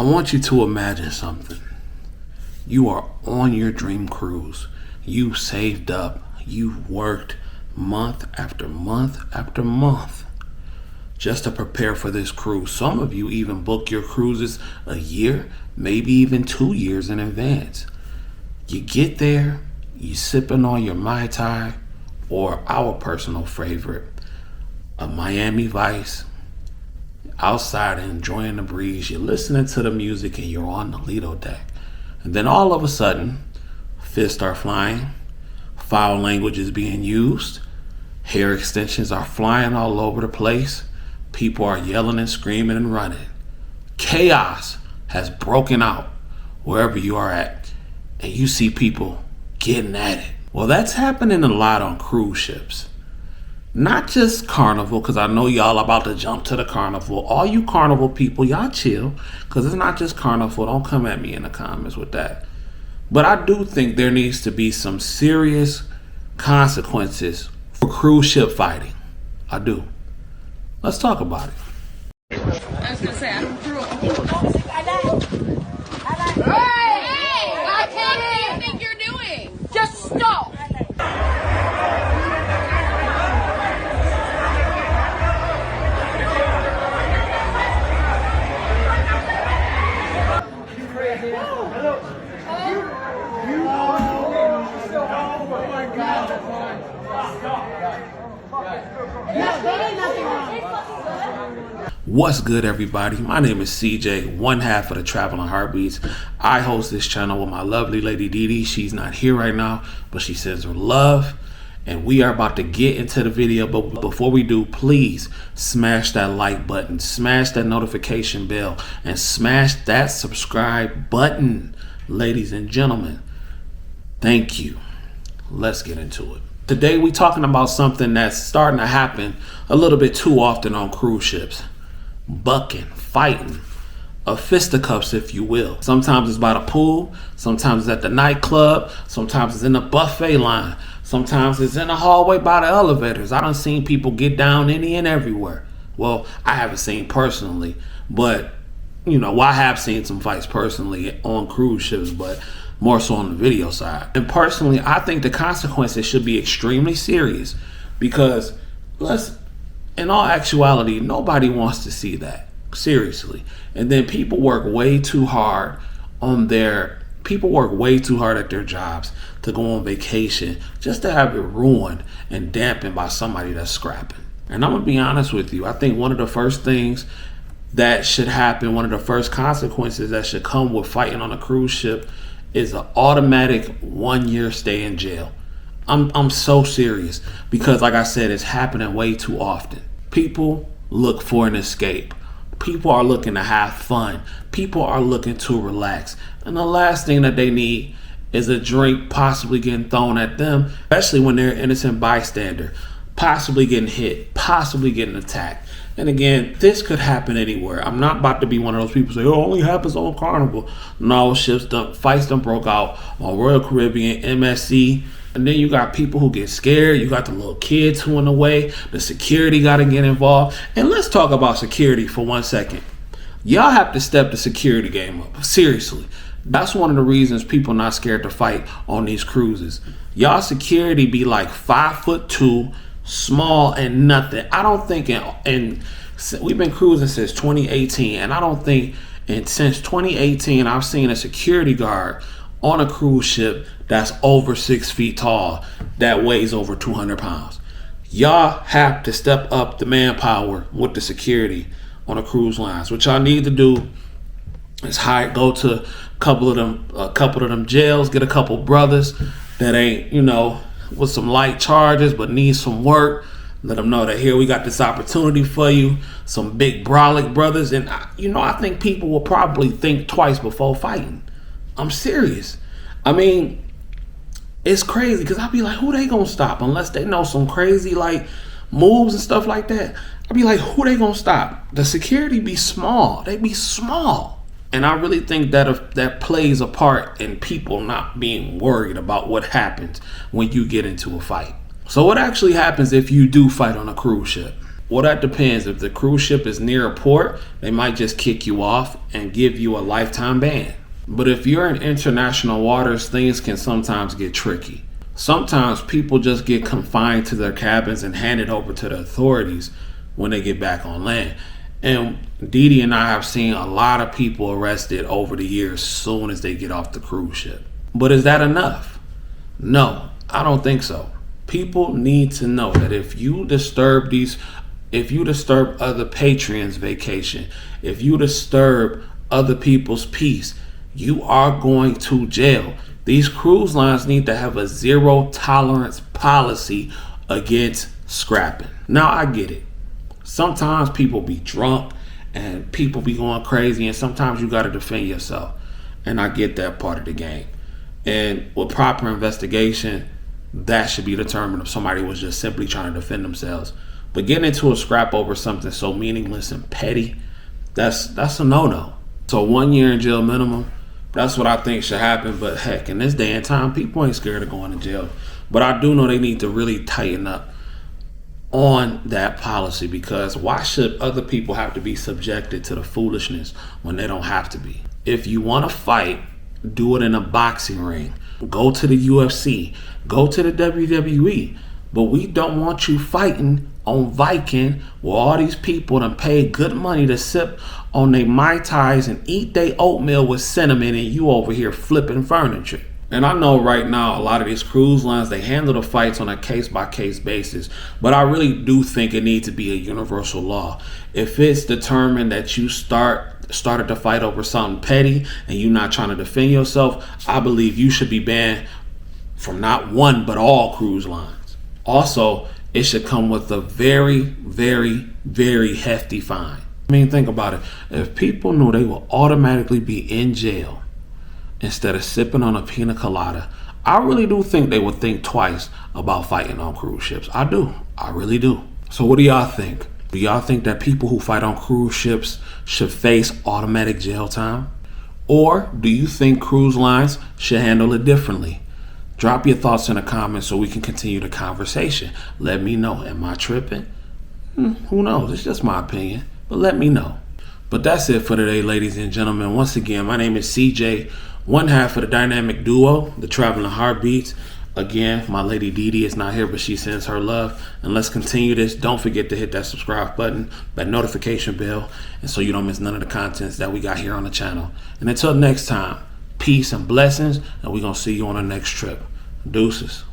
I want you to imagine something. You are on your dream cruise. You saved up. You've worked month after month after month just to prepare for this cruise. Some of you even book your cruises a year, maybe even 2 years in advance. You get there, you sipping on your Mai Tai, or our personal favorite, a Miami Vice, outside enjoying the breeze. You're listening to the music and you're on the Lido deck. And then all of a sudden, fists start flying, foul language is being used, hair extensions are flying all over the place, people are yelling and screaming and running. Chaos has broken out wherever you are at, and you see people getting at it. Well, that's happening a lot on cruise ships. Not just Carnival, because I know y'all about to jump to the Carnival. All you Carnival people, y'all chill, because it's not just Carnival. Don't come at me in the comments with that. But I do think there needs to be some serious consequences for cruise ship fighting. I do. Let's talk about it. I was going to say, I'm through. Hey! What do you think you're doing? Just stop! What's good, everybody? My name is CJ, one half of the Traveling Heartbeats. I host this channel with my lovely lady Didi. She's not here right now, but she sends her love. And we are about to get into the video. But before we do, please smash that like button, smash that notification bell, and smash that subscribe button, ladies and gentlemen. Thank you. Let's get into it. Today we're talking about something that's starting to happen a little bit too often on cruise ships. Bucking, fighting, fisticuffs, if you will. Sometimes it's by the pool, sometimes it's at the nightclub, sometimes it's in the buffet line, sometimes it's in the hallway by the elevators. I done seen people get down any and everywhere. Well, I haven't seen personally, but I have seen some fights personally on cruise ships, but more so on the video side. And personally, I think the consequences should be extremely serious, because in all actuality, nobody wants to see that. Seriously. And then people work way too hard at their jobs to go on vacation just to have it ruined and dampened by somebody that's scrapping. And I'm gonna be honest with you, I think one of the first things that should happen, one of the first consequences that should come with fighting on a cruise ship is an automatic 1-year stay in jail. I'm so serious, because like I said, it's happening way too often. People look for an escape. People are looking to have fun. People are looking to relax. And the last thing that they need is a drink possibly getting thrown at them, especially when they're an innocent bystander, possibly getting hit, possibly getting attacked. And again, this could happen anywhere. I'm not about to be one of those people who say, oh, it only happens on Carnival. No, fights done broke out on Royal Caribbean, MSC. And then you got people who get scared. You got the little kids who in the way. The security got to get involved. And let's talk about security for 1 second. Y'all have to step the security game up. Seriously. That's one of the reasons people not scared to fight on these cruises. Y'all security be like 5'2", small and nothing. I don't think we've been cruising since 2018, and I don't think since 2018 I've seen a security guard on a cruise ship that's over 6 feet tall, that weighs over 200 pounds. Y'all have to step up the manpower with the security on the cruise lines. What y'all need to do is go to a couple of them jails, get a couple brothers that ain't, with some light charges but need some work. Let them know that here we got this opportunity for you. Some big brolic brothers, and I think people will probably think twice before fighting. I'm serious. I mean, it's crazy, because I'll be like, who they gonna stop? Unless they know some crazy moves and stuff like that. I'll be like, who they gonna stop? The security be small. They be small. And I really think that plays a part in people not being worried about what happens when you get into a fight. So what actually happens if you do fight on a cruise ship? Well, that depends. If the cruise ship is near a port, they might just kick you off and give you a lifetime ban. But if you're in international waters, things can sometimes get tricky. Sometimes people just get confined to their cabins and handed over to the authorities when they get back on land. And Didi and I have seen a lot of people arrested over the years as soon as they get off the cruise ship. But is that enough? No, I don't think so. People need to know that if you disturb other patrons' vacation, if you disturb other people's peace, you are going to jail. These cruise lines need to have a zero tolerance policy against scrapping. Now, I get it. Sometimes people be drunk and people be going crazy, and sometimes you got to defend yourself. And I get that part of the game. And with proper investigation, that should be determined if somebody was just simply trying to defend themselves. But getting into a scrap over something so meaningless and petty, that's a no-no. So 1 year in jail minimum, that's what I think should happen. But heck, in this day and time, people ain't scared of going to jail. But I do know they need to really tighten up on that policy, because why should other people have to be subjected to the foolishness when they don't have to be? If you want to fight, do it in a boxing ring. Go to the UFC. Go to the WWE. But we don't want you fighting on Viking where all these people done paid good money to sip on their Mai Tais and eat their oatmeal with cinnamon, and you over here flipping furniture. And I know right now a lot of these cruise lines, they handle the fights on a case-by-case basis, but I really do think it needs to be a universal law. If it's determined that you started to fight over something petty and you're not trying to defend yourself, I believe you should be banned from not one but all cruise lines. Also, it should come with a very, very, very hefty fine. I mean, think about it. If people knew they will automatically be in jail instead of sipping on a pina colada, I really do think they would think twice about fighting on cruise ships. I do. I really do. So what do y'all think? Do y'all think that people who fight on cruise ships should face automatic jail time? Or do you think cruise lines should handle it differently? Drop your thoughts in the comments so we can continue the conversation. Let me know. Am I tripping? Who knows? It's just my opinion. But let me know. But that's it for today, ladies and gentlemen. Once again, my name is CJ, one half of the dynamic duo, the Traveling Heartbeats. Again, my lady Didi is not here, but she sends her love. And let's continue this. Don't forget to hit that subscribe button, that notification bell, and so you don't miss none of the contents that we got here on the channel. And until next time, peace and blessings, and we're going to see you on the next trip. Deuces.